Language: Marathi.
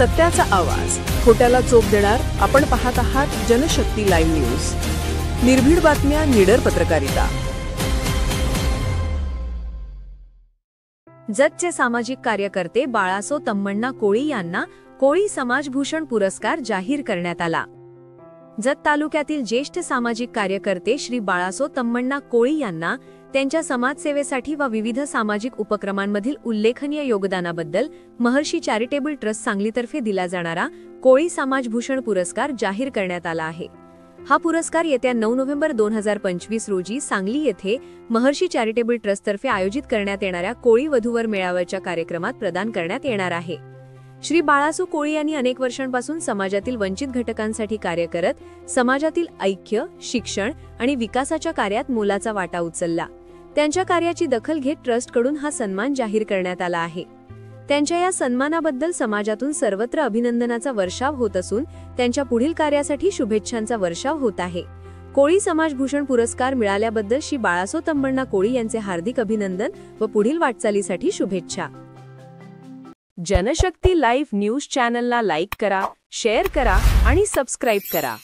सत्याचा आवाज, खोट्याला चोप देणार. आपण पाहत आहात जनशक्ती लाईव्ह न्यूज. निर्भीड बातम्या, निडर पत्रकारिता. जतचे सामाजिक कार्यकर्ते बाळासो तम्मण्णा कोळी यांना कोळी समाजभूषण पुरस्कार जाहीर करण्यात आला. जत तालुक्यातील ज्येष्ठ सामाजिक कार्यकर्ते श्री बाळासो तम्मण्णा कोळी यांना त्यांच्या समाजसेवेसाठी व विविध सामाजिक उपक्रमांमधील उल्लेखनीय योगदानाबद्दल महर्षी चॅरिटेबल ट्रस्ट सांगलीतर्फे दिला जाणारा कोळी समाजभूषण पुरस्कार जाहीर करण्यात आला आहे. हा पुरस्कार येत्या 9 नोव्हेंबर 2025 रोजी सांगली येथे महर्षी चॅरिटेबल ट्रस्टतर्फे आयोजित करण्यात येणाऱ्या कोळी वधूवर मेळाव्याच्या कार्यक्रमात प्रदान करण्यात येणार आहे. श्री बाळासो कोळी यांनी अनेक वर्षांपासून समाजातील वंचित घटकांसाठी कार्य करत समाजातील ऐक्य, शिक्षण आणि विकासाच्या कार्यात मोलाचा वाटा उचलला. त्यांच्या कार्याची दखल घेत ट्रस्टकडून हा सन्मान जाहीर करण्यात आला आहे. त्यांच्या या सन्मानाबद्दल समाजातून सर्वत्र अभिनंदनाचा वर्षाव होत असून त्यांच्या पुढील कार्यासाठी शुभेच्छांचा वर्षाव होत आहे. कोळी समाजभूषण पुरस्कार मिळाल्याबद्दल श्री बाळासो तम्मण्णा कोळी यांचे हार्दिक अभिनंदन व पुढील वाटचालीसाठी शुभेच्छा. जनशक्ती लाईव्ह न्यूज चॅनलला लाईक करा, शेअर करा आणि सबस्क्राईब करा.